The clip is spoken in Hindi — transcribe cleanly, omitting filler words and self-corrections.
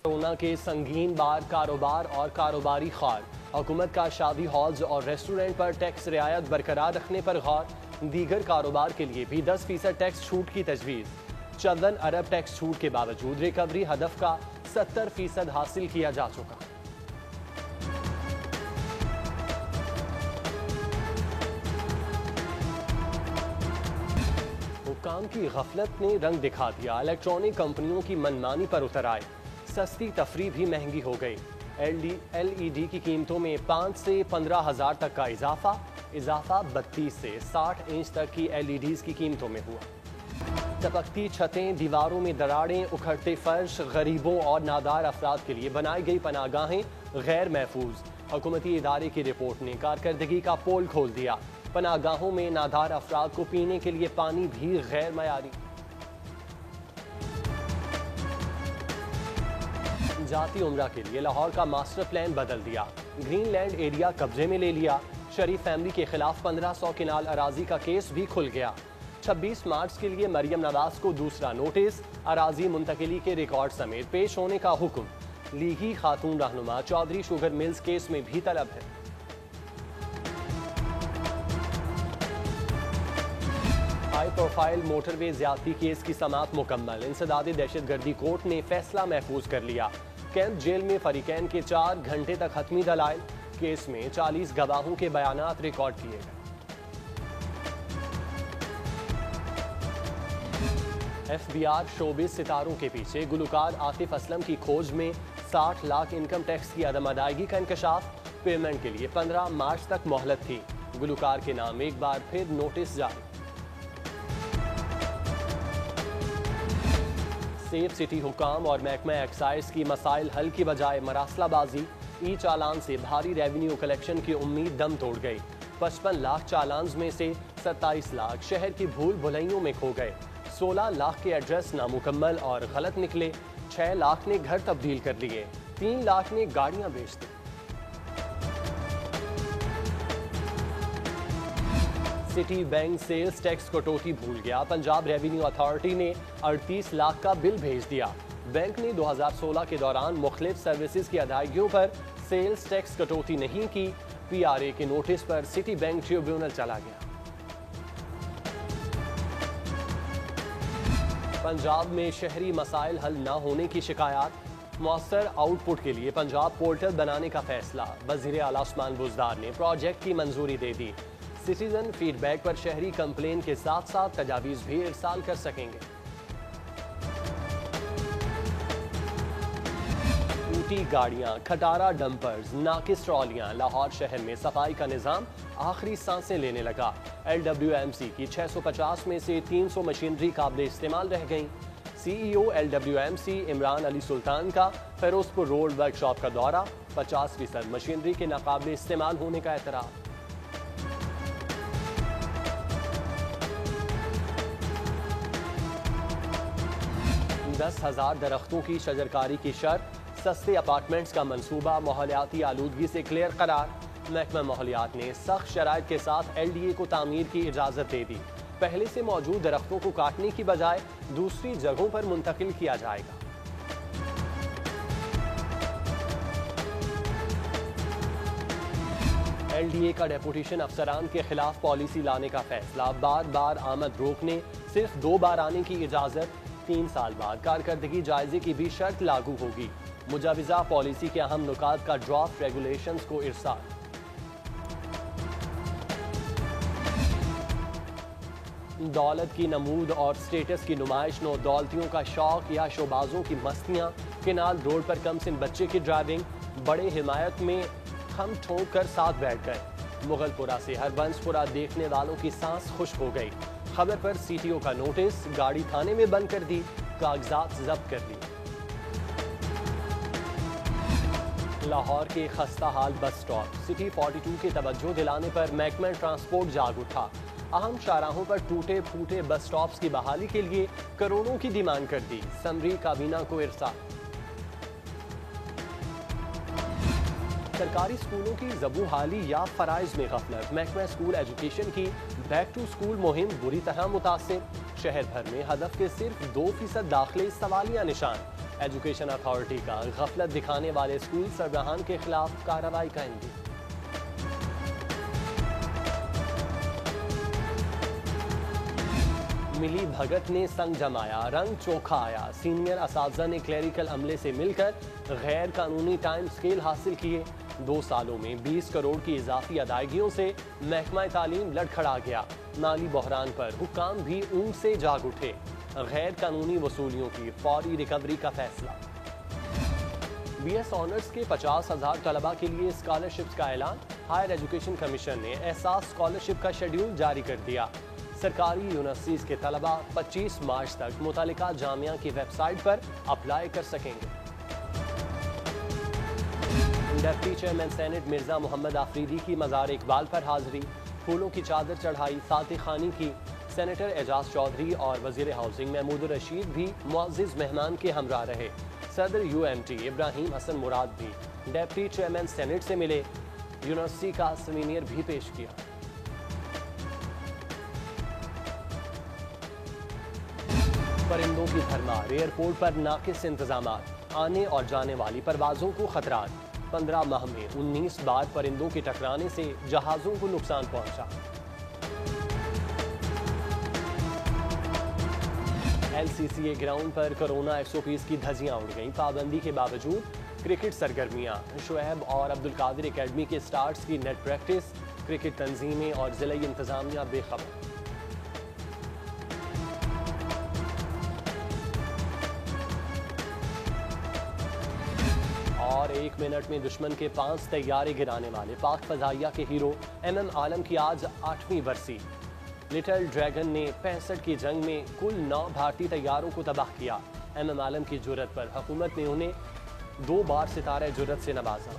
कोरोना के संगीन बार कारोबार और कारोबारी खार। हुकूमत का शादी हॉल्स और रेस्टोरेंट पर टैक्स रियायत बरकरार रखने पर गौर। दीगर कारोबार के लिए भी 10% टैक्स छूट की तजवीज़। 14 अरब टैक्स छूट के बावजूद रिकवरी हदफ का 70% हासिल किया जा चुका। हुक्काम की गफलत ने रंग दिखा दिया। इलेक्ट्रॉनिक कंपनियों की मनमानी पर उतर आए। सस्ती तफरी भी महंगी हो गई। LED की कीमतों में 5 से 15 हज़ार तक का इजाफा 32 से 60 इंच तक की LEDs की कीमतों में हुआ। टपकती छतें, दीवारों में दरारें, उखड़ते फर्श, गरीबों और नादार अफराद के लिए बनाई गई पनाहगाहें गैर महफूज। हुकूमती इदारे की रिपोर्ट ने कारकर्दगी का पोल खोल दिया। पनाहगाहों में नादार अफराद को पीने के लिए पानी भी गैर मयारी। जाती उम्रा के लिए लाहौर का मास्टर प्लान बदल दिया। ग्रीनलैंड एरिया कब्जे में ले लिया। शरीफ फैमिली के खिलाफ 1500 किनाल अराजी का केस भी खुल गया। 26 मार्च के लिए मरियम नवाज को दूसरा नोटिस। अराजी मुंतकिली के रिकॉर्ड समेत पेश होने का हुक्म। लीगी खातून रहनुमा चौधरी शुगर मिल्स केस में भी तलब है। हाई प्रोफाइल मोटरवे ज्यादती केस की समाअत मुकम्मल। इंसदाद दहशतगर्दी कोर्ट ने फैसला महफूज कर लिया। कैंप जेल में फरीकैन के 4 घंटे तक हतमी दलाइल। केस में 40 गवाहों के बयानात रिकॉर्ड किए गए। FBI शोबिस सितारों के पीछे गुलकार आतिफ असलम की खोज में 60 लाख इनकम टैक्स की अदम अदायगी का इंकशाफ। पेमेंट के लिए 15 मार्च तक मोहलत थी। गुलकार के नाम एक बार फिर नोटिस जारी। सेफ सिटी हुकाम और महकमा एक्साइज की मसाइल हल की बजाय मरासलाबाजी। ई चालान से भारी रेवेन्यू कलेक्शन की उम्मीद दम तोड़ गई। 55 लाख चालान में से 27 लाख शहर की भूल भुलैयों में खो गए। 16 लाख के एड्रेस नामुकम्मल और गलत निकले। 6 लाख ने घर तब्दील कर लिए। 3 लाख ने गाड़ियां बेच दी। सिटी बैंक सेल्स टैक्स कटौती भूल गया। पंजाब रेवेन्यू अथॉरिटी ने 38 लाख का बिल भेज दिया। बैंक ने 2016 के दौरान मुख्तलिफ सर्विसेज की अदायगियों पर सेल्स टैक्स कटौती नहीं की। PRA के नोटिस पर सिटी बैंक ट्रिब्यूनल चला गया। पंजाब में शहरी मसाइल हल न होने की शिकायत। मौसर आउटपुट के लिए पंजाब पोर्टल बनाने का फैसला। वज़ीर आला उस्मान बुज़दार ने प्रोजेक्ट की मंजूरी दे दी। सिटीजन फीडबैक पर शहरी कंप्लेन के साथ साथ तजावीज़ भी इरसाल कर सकेंगे। टूटी गाड़ियां, खटारा डंपर्स, नाकिस ट्रॉलियां। लाहौर शहर में सफाई का निज़ाम आखिरी सांसें लेने लगा। LWMC की 650 में से 300 मशीनरी काबिल इस्तेमाल रह गईं। CEO LWMC इमरान अली सुल्तान का फिरोजपुर रोड वर्कशॉप का दौरा। 50% मशीनरी के नाकाबिल इस्तेमाल होने का एतराफ़। 10,000 दरख्तों की शजरकारी की शर्त। सस्ते अपार्टमेंट्स का मंसूबा माहौलियाती आलूदगी से क्लियर करार। महकमा माहौलियात ने सख्त शराइत के साथ LDA को तामीर की इजाज़त दे दी। पहले से मौजूद दरख्तों को काटने की बजाय दूसरी जगहों पर मुंतकिल किया जाएगा। LDA का डेपुटेशन अफसरान के खिलाफ पॉलिसी लाने का फैसला। बार बार आमद रोकने, सिर्फ 2 बार आने की इजाज़त। 3 साल बाद कारकर्दगी जायजे की भी शर्त लागू होगी। मुजाविजा पॉलिसी के अहम नुकात का ड्राफ्ट रेगुलेशंस को इरसाल। दौलत की नमूद और स्टेटस की नुमाइश। नौ दौलतियों का शौक या शोबाजों की मस्तियाँ। केनाल रोड पर कमसिन बच्चे की ड्राइविंग। बड़े हिमायत में खम ठोक कर साथ बैठ गए। मुगलपुरा से हरबंसपुरा देखने वालों की सांस खुश्क हो गई। खबर पर CTO का नोटिस। गाड़ी थाने में बंद कर दी। कागजात जब्त कर लिए। लाहौर के खस्ता हाल बस स्टॉप। सिटी 42 के तवज्जो दिलाने पर महकमा ट्रांसपोर्ट जाग उठा। अहम शाहराहों पर टूटे फूटे बस स्टॉप्स की बहाली के लिए करोड़ों की डिमांड कर दी। समरी काबीना को इरसाल। सरकारी स्कूलों की ज़बूहाली या फ़राइज़ में गफलत। महकमा स्कूल एजुकेशन की बैक टू स्कूल मुहिम बुरी तरह मुतासिर। शहर भर में हदफ के सिर्फ 2% दाखिले सवालिया निशान। एजुकेशन अथॉरिटी का गफलत दिखाने वाले स्कूल सरबराहान के खिलाफ कार्रवाई का इंतजाम। मिली भगत ने संग जमाया, रंग चोखा आया। सीनियर असातिज़ा ने क्लेरिकल अमले से मिलकर गैर कानूनी टाइम स्केल हासिल किए। 2 सालों में 20 करोड़ की इजाफी अदायगियों से महकमा तालीम लड़खड़ा गया। माली बहरान पर हुक्काम भी ऊंट से जाग उठे। गैर कानूनी वसूलियों की फौरी रिकवरी का फैसला। BS ऑनर्स के 50,000 तलबा के लिए स्कॉलरशिप्स का ऐलान। हायर एजुकेशन कमीशन ने एहसास स्कॉलरशिप का शेड्यूल जारी कर दिया। सरकारी यूनिवर्सिटीज के तलबा 25 मार्च तक मुतालिका जामिया की वेबसाइट पर अप्लाई कर सकेंगे। Deputy chairman senate Mirza Mohammad Afridi की मज़ार इकबाल पर हाजिरी, फूलों की चादर चढ़ाई, फातिह खानी की। सेनेटर एजाज चौधरी और वजीर हाउसिंग महमूद रशीद भी मुअज़्ज़िज़ मेहमान के हमरा रहे। सदर UMT इब्राहिम हसन मुराद भी डिप्टी चेयरमैन सेनेट से मिले। यूनिवर्सिटी का सवीनियर भी पेश किया। परिंदों की भरमार, एयरपोर्ट पर नाकिस इंतजामात, आने और जाने वाली परवाजों को खतरात। 15 माह में 19 बार परिंदों के टकराने से जहाजों को नुकसान पहुंचा। LCCA ग्राउंड पर कोरोना SOPs की धज्जियां उड़ गईं। पाबंदी के बावजूद क्रिकेट सरगर्मियां। शुएब और अब्दुल कादिर एकेडमी के स्टार्स की नेट प्रैक्टिस। क्रिकेट तंजीमें और जिला इंतजामिया बेखबर। और 1 मिनट में दुश्मन के 5 तैयारे गिराने वाले पाक फजाइया के हीरो MM आलम की आज 8वीं बरसी। लिटिल ड्रैगन ने 65 की जंग में कुल 9 भारतीय तैयारों को तबाह किया। MM आलम की जुर्रत पर हुकूमत ने उन्हें 2 बार सितारे जुर्रत से नवाजा।